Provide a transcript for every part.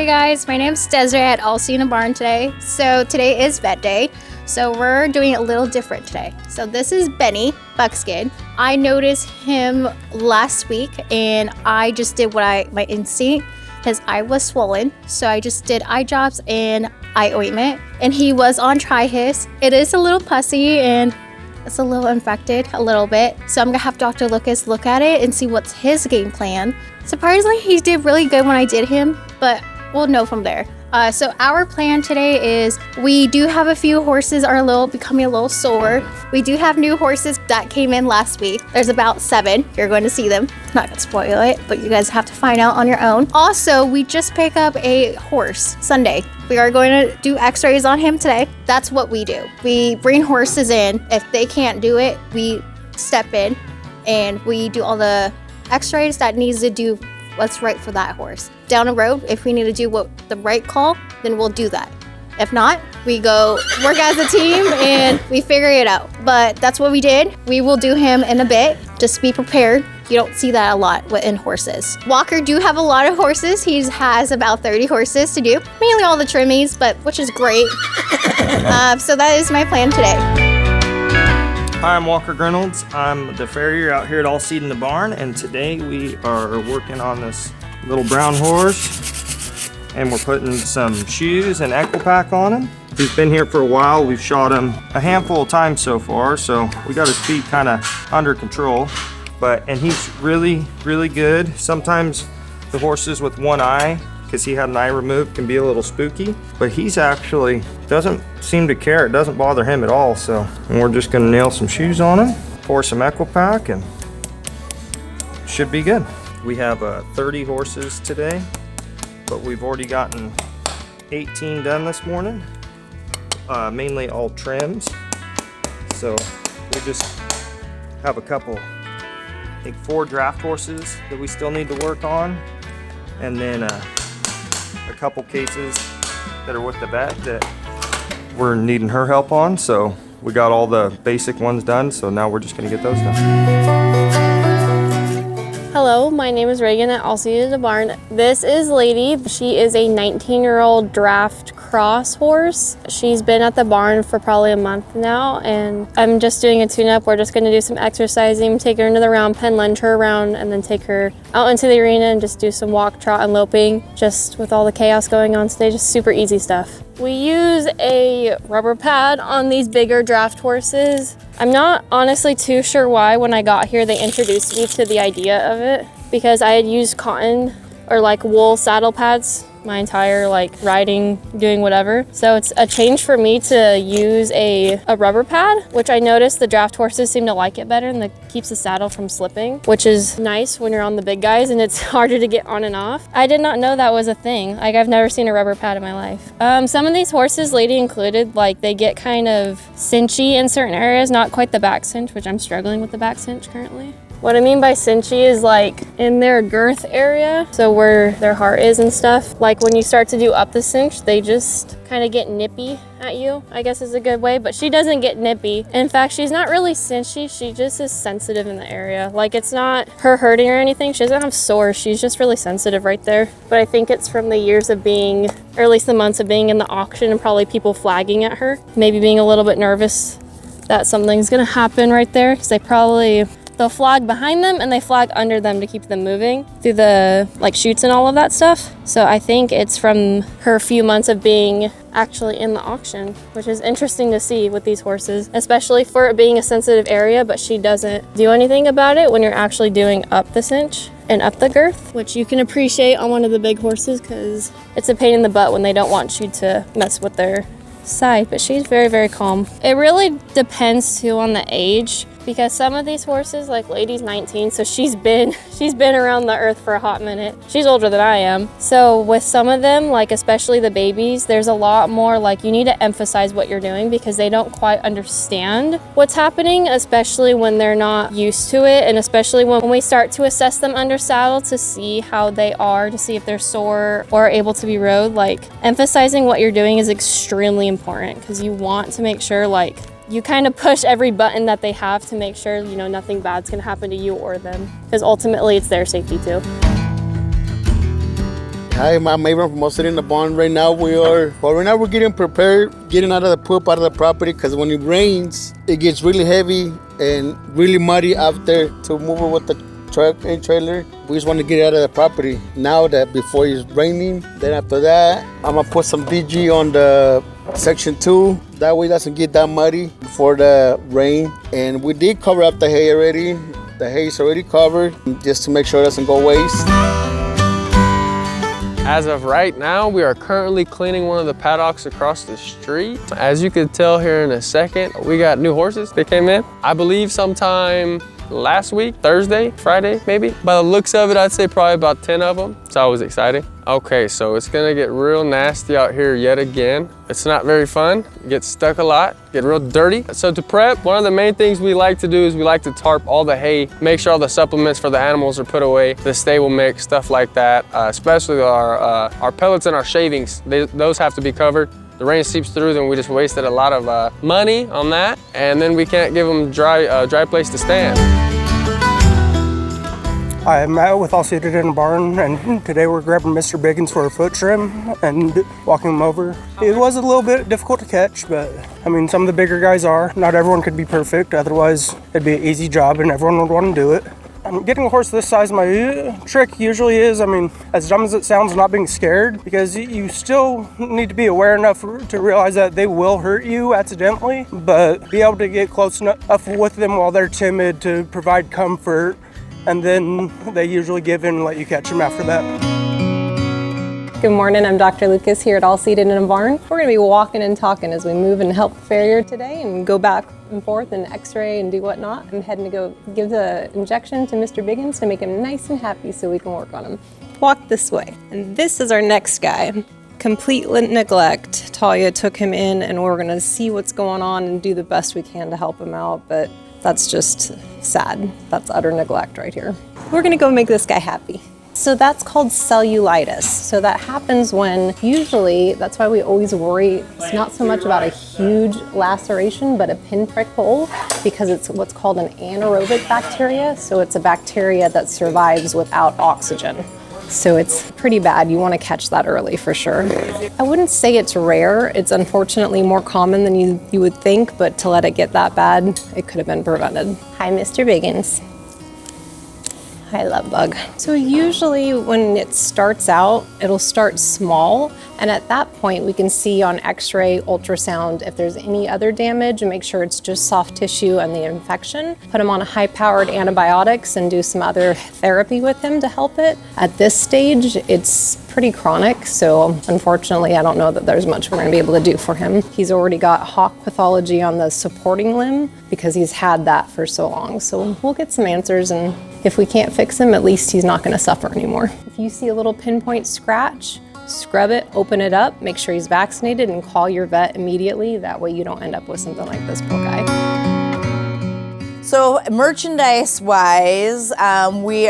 Hey guys, my name's Desiree at All See in the Barn today. So today is vet day, so we're doing it a little different today. So this is Benny, Buckskin. I noticed him last week and I just did my instinct. His eye was swollen, so I just did eye drops and eye ointment, and he was on Tri-His. It is a little pussy and it's a little infected a little bit, so I'm gonna have Dr. Lucas look at it and see what's his game plan. Surprisingly, he did really good when I did him, but we'll know from there. So our plan today is we do have a few horses are becoming a little sore. We do have new horses that came in last week. There's about 7. You're going to see them. Not gonna spoil it, but you guys have to find out on your own. Also, we just picked up a horse Sunday. We are going to do x-rays on him today. That's what we do. We bring horses in. If they can't do it, we step in and we do all the x-rays that needs to do what's right for that horse. Down the road, if we need to do the right call, then we'll do that. If not, we go work as a team and we figure it out. But that's what we did. We will do him in a bit. Just be prepared. You don't see that a lot in horses. Walker do have a lot of horses. He has about 30 horses to do, mainly all the trimmies, which is great. So that is my plan today. Hi, I'm Walker Reynolds. I'm the farrier out here at All Seed in the Barn, and today we are working on this little brown horse, and we're putting some shoes and Equipack on him. He's been here for a while. We've shot him a handful of times so far, so we got his feet kind of under control. And he's really, really good. Sometimes the horses with one eye, because he had an eye removed, can be a little spooky, but he's actually doesn't seem to care. It doesn't bother him at all. And we're just gonna nail some shoes on him, pour some Equipack, and should be good. We have 30 horses today, but we've already gotten 18 done this morning, mainly all trims. So we just have a couple, I think 4 draft horses that we still need to work on, and then a couple cases that are with the vet that we're needing her help on. So we got all the basic ones done, so now we're just gonna get those done. Hello, my name is Reagan at All See in the Barn. This is Lady. She is a 19-year-old draft cross horse. She's been at the barn for probably a month now, and I'm just doing a tune-up. We're just gonna do some exercising, take her into the round pen, lunge her around, and then take her out into the arena and just do some walk, trot, and loping. Just with all the chaos going on today, just super easy stuff. We use a rubber pad on these bigger draft horses. I'm not honestly too sure why when I got here they introduced me to the idea of it, because I had used cotton or wool saddle pads my entire riding, doing whatever. So it's a change for me to use a rubber pad, which I noticed the draft horses seem to like it better and that keeps the saddle from slipping, which is nice when you're on the big guys and it's harder to get on and off. I did not know that was a thing. I've never seen a rubber pad in my life. Some of these horses, Lady included, they get kind of cinchy in certain areas, not quite the back cinch, which I'm struggling with the back cinch currently. What I mean by cinchy is in their girth area, so where their heart is and stuff. When you start to do up the cinch, they just kind of get nippy at you, I guess is a good way, but she doesn't get nippy. In fact, she's not really cinchy, she just is sensitive in the area. It's not her hurting or anything, she doesn't have sores, she's just really sensitive right there. But I think it's from the years of being, or at least the months of being in the auction and probably people flagging at her, maybe being a little bit nervous that something's gonna happen right there, because they'll flag behind them and they flag under them to keep them moving through the chutes and all of that stuff. So I think it's from her few months of being actually in the auction, which is interesting to see with these horses, especially for it being a sensitive area, but she doesn't do anything about it when you're actually doing up the cinch and up the girth, which you can appreciate on one of the big horses because it's a pain in the butt when they don't want you to mess with their side, but she's very, very calm. It really depends too on the age, because some of these horses, Lady's 19, so she's been around the earth for a hot minute. She's older than I am. So with some of them, especially the babies, there's a lot more you need to emphasize what you're doing because they don't quite understand what's happening, especially when they're not used to it, and especially when we start to assess them under saddle to see how they are, to see if they're sore or able to be rode. Emphasizing what you're doing is extremely important because you want to make sure you kind of push every button that they have to make sure, nothing bad's gonna happen to you or them, because ultimately it's their safety too. Hi, I'm Avon from All City in the Barn. Right now we're getting prepared, getting out of the poop, out of the property, because when it rains, it gets really heavy and really muddy out there to move it with the truck and trailer. We just want to get it out of the property now that before it's raining. Then after that, I'm gonna put some DG on the section 2. That way it doesn't get that muddy before the rain. And we did cover up the hay already. The hay is already covered just to make sure it doesn't go waste. As of right now, we are currently cleaning one of the paddocks across the street. As you can tell here in a second, we got new horses. They came in, I believe sometime last week, Thursday, Friday, maybe. By the looks of it, I'd say probably about 10 of them. It's always exciting. Okay, so it's gonna get real nasty out here yet again. It's not very fun. Get stuck a lot, get real dirty. So to prep, one of the main things we like to do is we like to tarp all the hay, make sure all the supplements for the animals are put away, the stable mix, stuff like that. Especially our pellets and our shavings, those have to be covered. The rain seeps through, then we just wasted a lot of money on that, and then we can't give them dry place to stand. I'm Matt with All Seated in a Barn, and today we're grabbing Mr. Biggins for a foot trim and walking him over. It was a little bit difficult to catch, but I mean, some of the bigger guys are. Not everyone could be perfect, otherwise it'd be an easy job and everyone would want to do it. Getting a horse this size, my trick usually is, I mean, as dumb as it sounds, not being scared, because you still need to be aware enough to realize that they will hurt you accidentally, but be able to get close enough with them while they're timid to provide comfort, and then they usually give in and let you catch them after that. Good morning, I'm Dr. Lucas here at All Seated in a Barn. We're gonna be walking and talking as we move and help Farrier today and go back and forth and x-ray and do whatnot. I'm heading to go give the injection to Mr. Biggins to make him nice and happy so we can work on him. Walk this way. And this is our next guy. Complete neglect. Talia took him in and we're gonna see what's going on and do the best we can to help him out, but that's just sad. That's utter neglect right here. We're gonna go make this guy happy. So that's called cellulitis. So that happens when, usually, that's why we always worry, it's not so much about a huge laceration, but a pinprick hole, because it's what's called an anaerobic bacteria. So it's a bacteria that survives without oxygen. So it's pretty bad. You want to catch that early for sure. I wouldn't say it's rare. It's unfortunately more common than you would think, but to let it get that bad, it could have been prevented. Hi, Mr. Biggins. Hi, love bug. So usually when it starts out, it'll start small. And at that point, we can see on x-ray, ultrasound, if there's any other damage and make sure it's just soft tissue and the infection. Put him on a high-powered antibiotics and do some other therapy with him to help it. At this stage, it's pretty chronic. So unfortunately, I don't know that there's much we're gonna be able to do for him. He's already got hock pathology on the supporting limb because he's had that for so long. So we'll get some answers, and if we can't fix him, at least he's not gonna suffer anymore. If you see a little pinpoint scratch, scrub it, open it up, make sure he's vaccinated, and call your vet immediately. That way you don't end up with something like this poor guy. So merchandise-wise, we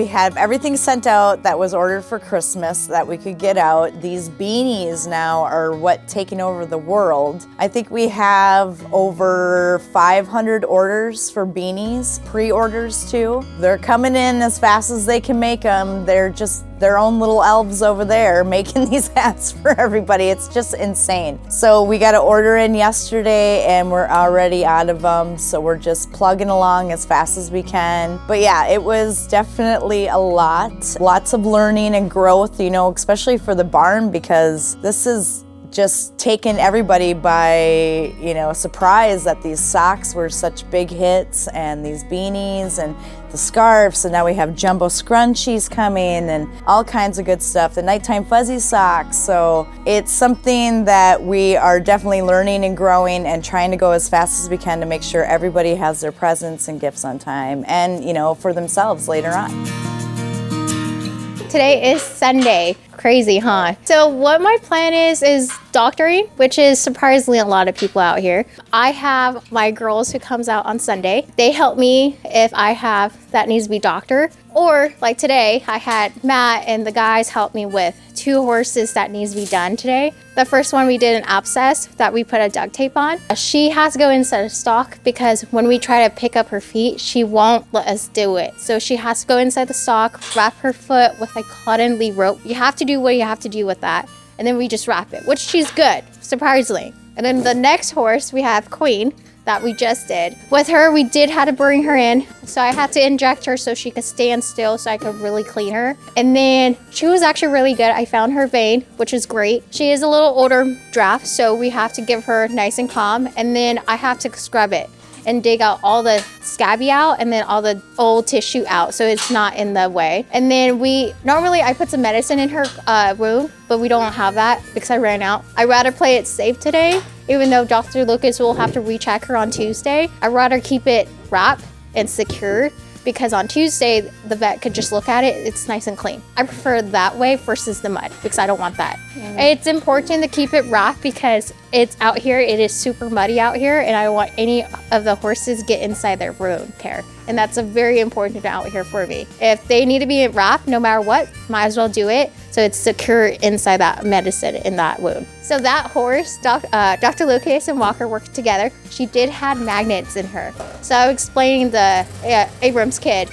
have everything sent out that was ordered for Christmas that we could get out. These beanies now are what taking over the world. I think we have over 500 orders for beanies, pre-orders too. They're coming in as fast as they can make them. They're just their own little elves over there making these hats for everybody. It's just insane. So we got an order in yesterday and we're already out of them. So we're just plugging along as fast as we can. But yeah, it was definitely a lot. Lots of learning and growth, you know, especially for the barn, because this is just taken everybody by, you know, surprise that these socks were such big hits, and these beanies and the scarves, and now we have jumbo scrunchies coming and all kinds of good stuff, the nighttime fuzzy socks. So it's something that we are definitely learning and growing and trying to go as fast as we can to make sure everybody has their presents and gifts on time, and, you know, for themselves later on. Today is Sunday. Crazy, huh? So what my plan is doctoring, which is surprisingly a lot of people out here. I have my girls who comes out on Sunday. They help me if I have that needs to be doctored, Or like today, I had Matt and the guys help me with 2 horses that needs to be done today. The first one we did an abscess that we put a duct tape on. She has to go inside a stock because when we try to pick up her feet, she won't let us do it. So she has to go inside the stock, wrap her foot with a cotton lead rope. You have to do what you have to do with that. And then we just wrap it, which she's good, surprisingly. And then the next horse, we have Queen that we just did. With her, we did have to bring her in. So I had to inject her so she could stand still so I could really clean her. And then she was actually really good. I found her vein, which is great. She is a little older draft, so we have to give her nice and calm. And then I have to scrub it and dig out all the scabby out and then all the old tissue out so it's not in the way. And then normally I put some medicine in her wound, but we don't have that because I ran out. I'd rather play it safe today, even though Dr. Lucas will have to recheck her on Tuesday. I'd rather keep it wrapped and secure because on Tuesday, the vet could just look at it, it's nice and clean. I prefer that way versus the mud because I don't want that. It's important to keep it wrapped because it's out here, it is super muddy out here and I don't want any of the horses get inside their wound care. And that's a very important out here for me. If they need to be wrapped, no matter what, might as well do it so it's secure inside that medicine in that wound. So that horse, Dr. Lucas and Walker worked together. She did have magnets in her. So I was explaining the Abrams kid,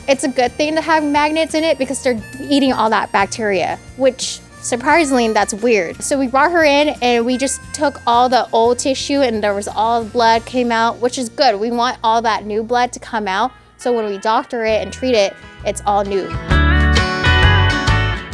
it's a good thing to have magnets in it because they're eating all that bacteria, which surprisingly, that's weird. So we brought her in and we just took all the old tissue and there was all the blood came out, which is good. We want all that new blood to come out. So when we doctor it and treat it, it's all new.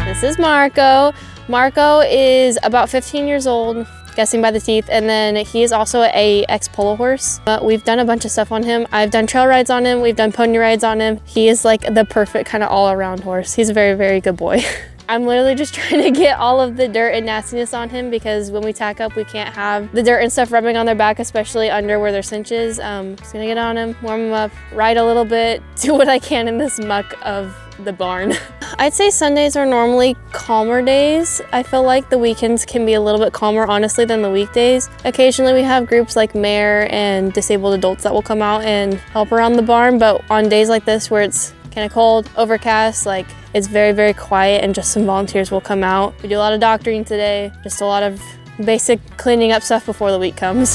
This is Marco. Marco is about 15 years old, guessing by the teeth, and then he is also a ex-polo horse. We've done a bunch of stuff on him. I've done trail rides on him. We've done pony rides on him. He is like the perfect kind of all-around horse. He's a very, very good boy. I'm literally just trying to get all of the dirt and nastiness on him because when we tack up, we can't have the dirt and stuff rubbing on their back, especially under where their cinch is. Just gonna get on him, warm him up, ride a little bit, do what I can in this muck of the barn. I'd say Sundays are normally calmer days. I feel like the weekends can be a little bit calmer, honestly, than the weekdays. Occasionally we have groups like Mare and disabled adults that will come out and help around the barn, but on days like this where it's kind of cold, overcast, like it's very, very quiet and just some volunteers will come out. We do a lot of doctoring today, just a lot of basic cleaning up stuff before the week comes.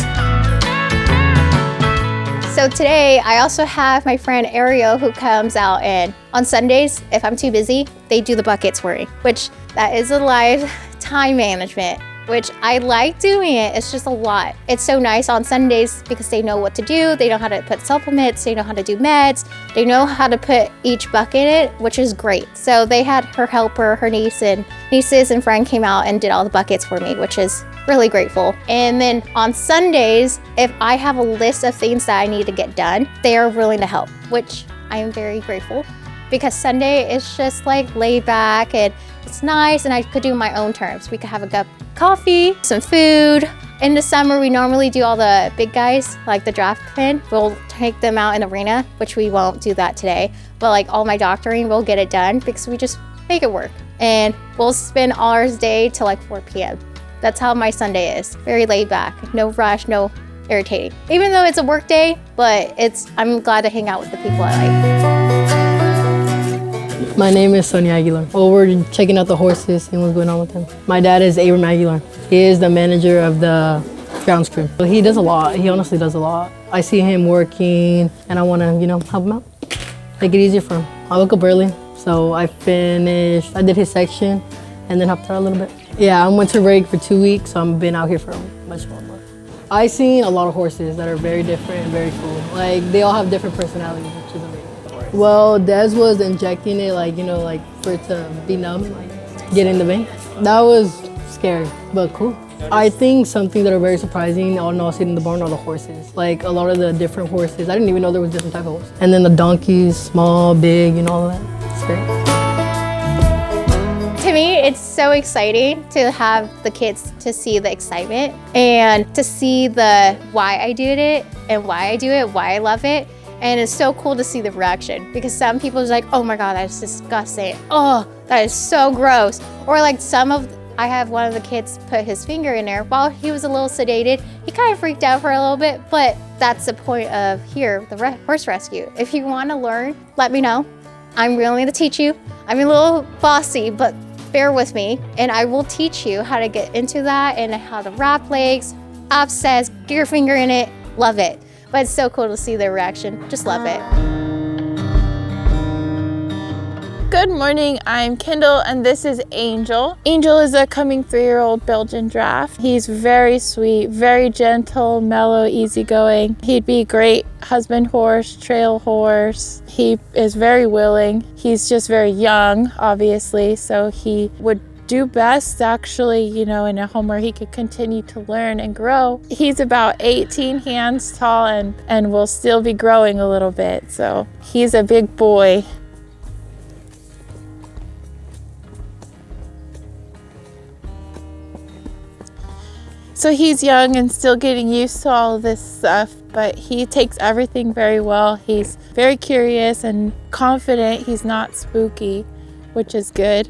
So today I also have my friend Ariel who comes out and on Sundays, if I'm too busy, they do the buckets for me, which that is a live time management, which I like doing it. It's just a lot. It's so nice on Sundays because they know what to do. They know how to put supplements. They know how to do meds. They know how to put each bucket in it, which is great. So they had her helper, her nieces and friend came out and did all the buckets for me, which is really grateful. And then on Sundays, if I have a list of things that I need to get done, they are willing to help, which I am very grateful because Sunday is just like laid back and it's nice and I could do my own terms. We could have a cup of coffee, some food. In the summer, we normally do all the big guys, like the draft pin. We'll take them out in the arena, which we won't do that today. But like all my doctoring, we'll get it done because we just make it work. And we'll spend all our day till like 4 p.m. That's how my Sunday is. Very laid back, no rush, no irritating. Even though it's a work day, but I'm glad to hang out with the people I like. My name is Sonia Aguilar. Well, we're checking out the horses, seeing what's going on with them. My dad is Abram Aguilar. He is the manager of the grounds crew. He does a lot. He honestly does a lot. I see him working and I want to, help him out. Make it easier for him. I woke up early, so I did his section and then helped her a little bit. Yeah, I went to break for 2 weeks, so I've been out here for much longer. I've seen a lot of horses that are very different and very cool. Like, they all have different personalities, which is amazing. Well, Des was injecting it, for it to be numb, get in the vein. That was scary, but cool. I think something that are very surprising on all sitting in the barn are the horses. Like, a lot of the different horses. I didn't even know there was different type of horses. And then the donkeys, small, big, all of that. It's great. To me, it's so exciting to have the kids to see the excitement and to see the why I did it and why I do it, why I love it. And it's so cool to see the reaction because some people are like, oh my God, that's disgusting. Oh, that is so gross. Or like I have one of the kids put his finger in there while he was a little sedated. He kind of freaked out for a little bit, but that's the point of the horse rescue. If you want to learn, let me know. I'm willing to teach you. I'm a little bossy, but bear with me, and I will teach you how to get into that and how to wrap legs, upsets, get your finger in it, love it. But it's so cool to see their reaction, just love it. Good morning, I'm Kendall and this is Angel. Angel is a coming 3-year-old Belgian draft. He's very sweet, very gentle, mellow, easygoing. He'd be a great husband horse, trail horse. He is very willing. He's just very young, obviously, so he would do best actually, you know, in a home where he could continue to learn and grow. He's about 18 hands tall and will still be growing a little bit, so he's a big boy. So he's young and still getting used to all of this stuff, but he takes everything very well. He's very curious and confident. He's not spooky, which is good.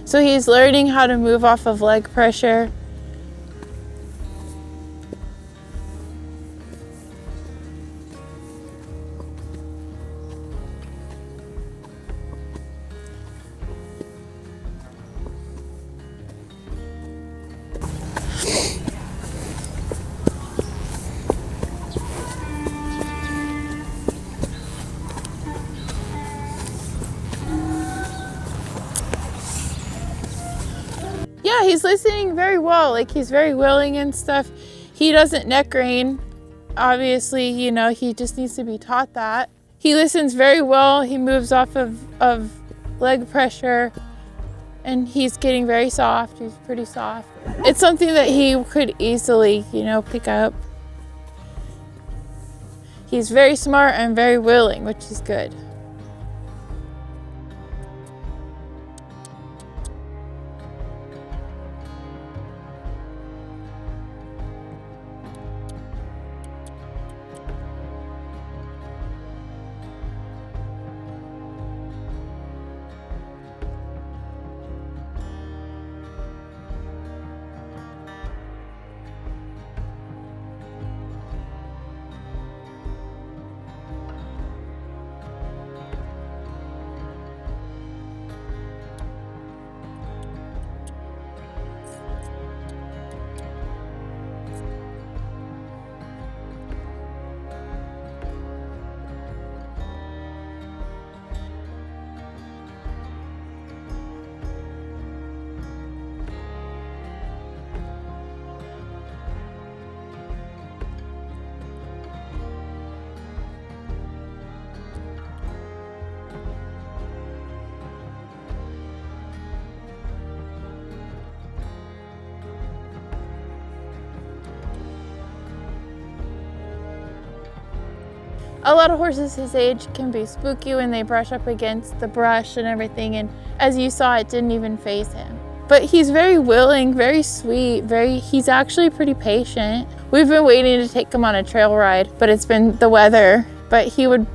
So he's learning how to move off of leg pressure. Yeah, he's listening very well. Like, he's very willing and stuff. He doesn't neck rein. Obviously, you know, he just needs to be taught that. He listens very well. He moves off of leg pressure and he's getting very soft. He's pretty soft. It's something that he could easily, you know, pick up. He's very smart and very willing, which is good. A lot of horses his age can be spooky when they brush up against the brush and everything, and as you saw, it didn't even faze him. But he's very willing, very sweet, he's actually pretty patient. We've been waiting to take him on a trail ride, but it's been the weather, but he would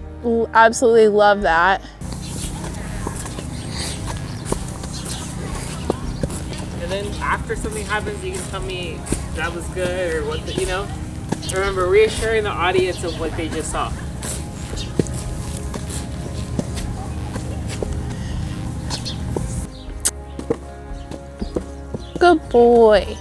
absolutely love that. And then after something happens, you can tell me that was good or what, you know? Remember, reassuring the audience of what they just saw. Good boy.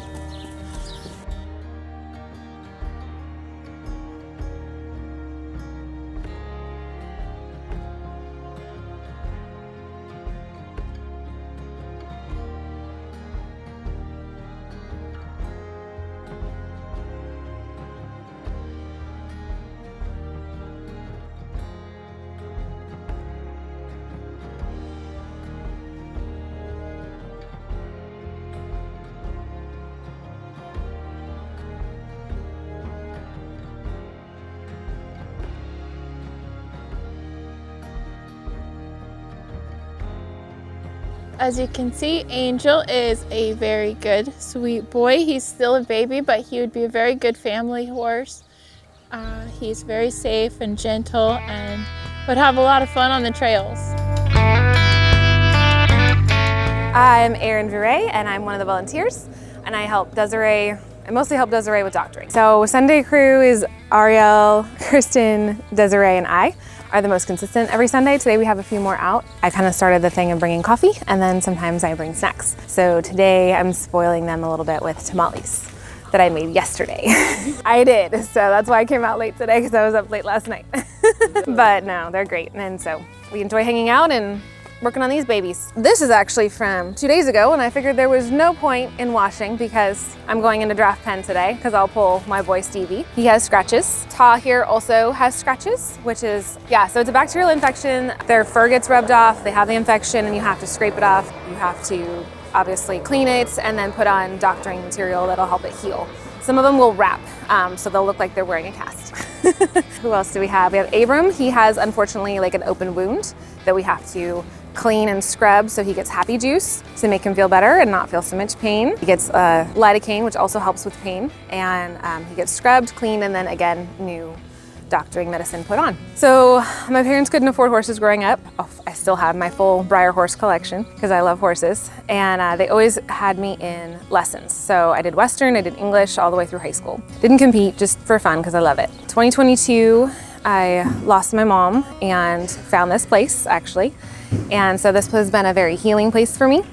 As you can see, Angel is a very good, sweet boy. He's still a baby, but he would be a very good family horse. He's very safe and gentle and would have a lot of fun on the trails. I'm Erin Viray, and I'm one of the volunteers, and I help Desiree I mostly help Desiree with doctoring. So Sunday crew is Ariel, Kristen, Desiree, and I are the most consistent every Sunday. Today we have a few more out. I kind of started the thing of bringing coffee, and then sometimes I bring snacks. So today I'm spoiling them a little bit with tamales that I made yesterday. I did, so that's why I came out late today, because I was up late last night. But no, they're great, and so we enjoy hanging out and working on these babies. This is actually from 2 days ago, and I figured there was no point in washing because I'm going into draft pen today because I'll pull my boy Stevie. He has scratches. Ta here also has scratches, which is, yeah, so it's a bacterial infection. Their fur gets rubbed off, they have the infection, and you have to scrape it off. You have to obviously clean it and then put on doctoring material that'll help it heal. Some of them will wrap, so they'll look like they're wearing a cast. Who else do we have? We have Abram. He has, unfortunately, like an open wound that we have to clean and scrub so he gets happy juice to make him feel better and not feel so much pain. He gets lidocaine, which also helps with pain, and he gets scrubbed, cleaned, and then again, new doctoring medicine put on. So my parents couldn't afford horses growing up. Oh, I still have my full Breyer horse collection because I love horses, and they always had me in lessons. So I did Western, I did English all the way through high school. Didn't compete, just for fun because I love it. 2022, I lost my mom and found this place actually. And so this has been a very healing place for me.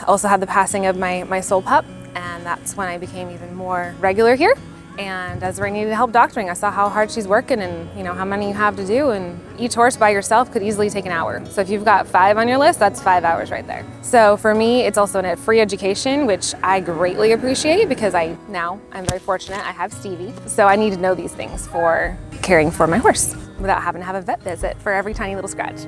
Also had the passing of my soul pup, and that's when I became even more regular here. And Desiree needed help doctoring. I saw how hard she's working and how many you have to do, and each horse by yourself could easily take an hour. So if you've got 5 on your list, that's 5 hours right there. So for me, it's also a free education, which I greatly appreciate because I'm very fortunate. I have Stevie. So I need to know these things for caring for my horse without having to have a vet visit for every tiny little scratch.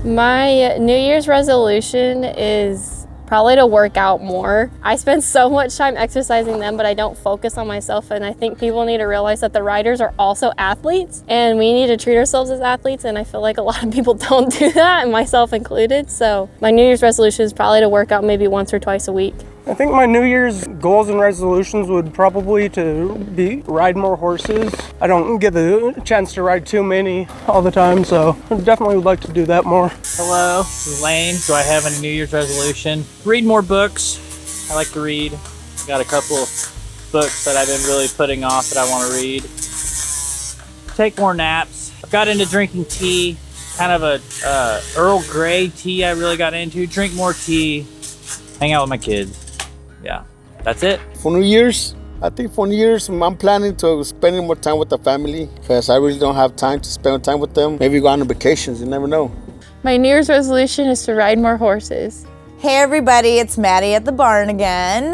My New Year's resolution is probably to work out more. I spend so much time exercising them, but I don't focus on myself, and I think people need to realize that the riders are also athletes and we need to treat ourselves as athletes, and I feel like a lot of people don't do that, and myself included. So my New Year's resolution is probably to work out maybe once or twice a week. I think my New Year's goals and resolutions would probably be ride more horses. I don't get the chance to ride too many all the time, so I definitely would like to do that more. Hello, this is Lane. Do I have any New Year's resolution? Read more books. I like to read. Got a couple of books that I've been really putting off that I want to read. Take more naps. I've got into drinking tea, kind of a Earl Grey tea I really got into. Drink more tea, hang out with my kids. Yeah, that's it. For New Year's, I think for New Year's, I'm planning to spending more time with the family because I really don't have time to spend time with them. Maybe go on vacations, you never know. My New Year's resolution is to ride more horses. Hey everybody, it's Maddie at the barn again.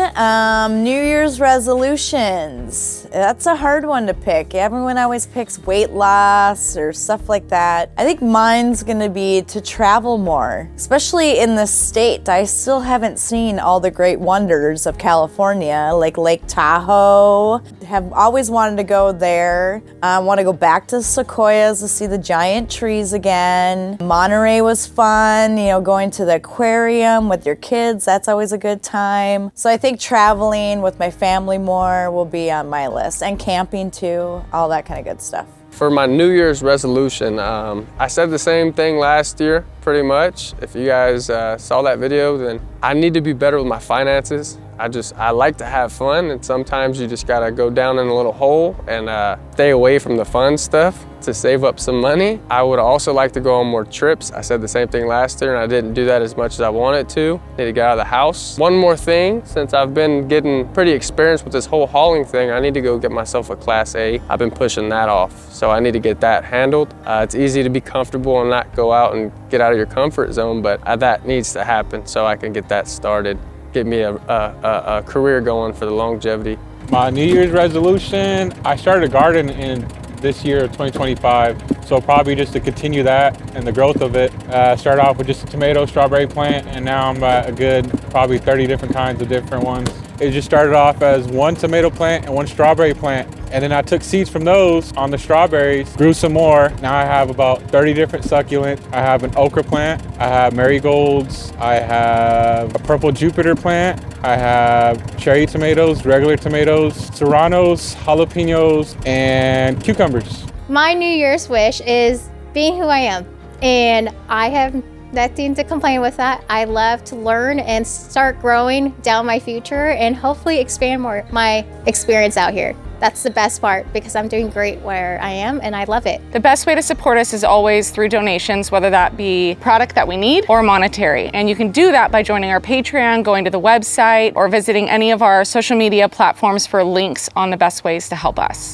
New Year's resolutions. That's a hard one to pick. Everyone always picks weight loss or stuff like that. I think mine's gonna be to travel more, especially in the state. I still haven't seen all the great wonders of California, like Lake Tahoe. Have always wanted to go there. I want to go back to Sequoias to see the giant trees again. Monterey was fun, going to the aquarium with your kids, that's always a good time. So I think traveling with my family more will be on my list, and camping too, all that kind of good stuff. For my New Year's resolution, I said the same thing last year, pretty much. If you guys saw that video, then I need to be better with my finances. I like to have fun, and sometimes you just gotta go down in a little hole and stay away from the fun stuff to save up some money. I would also like to go on more trips. I said the same thing last year, and I didn't do that as much as I wanted to. Need to get out of the house. One more thing, since I've been getting pretty experienced with this whole hauling thing, I need to go get myself a Class A. I've been pushing that off, so I need to get that handled. It's easy to be comfortable and not go out and get out of your comfort zone, but that needs to happen so I can get that started. Get me a career going for the longevity. My New Year's resolution, I started a garden in this year of 2025, so probably just to continue that and the growth of it. Started off with just a tomato, strawberry plant, and now I'm at a good probably 30 different kinds of different ones. It just started off as one tomato plant and one strawberry plant, and then I took seeds from those on the strawberries, grew some more. Now I have about 30 different succulents. I have an okra plant, I have marigolds, I have a purple Jupiter plant, I have cherry tomatoes, regular tomatoes, serranos, jalapenos, and cucumbers. My New Year's wish is being who I am. And I have Nothing to complain with that. I love to learn and start growing down my future and hopefully expand more my experience out here. That's the best part because I'm doing great where I am and I love it. The best way to support us is always through donations, whether that be product that we need or monetary. And you can do that by joining our Patreon, going to the website, or visiting any of our social media platforms for links on the best ways to help us.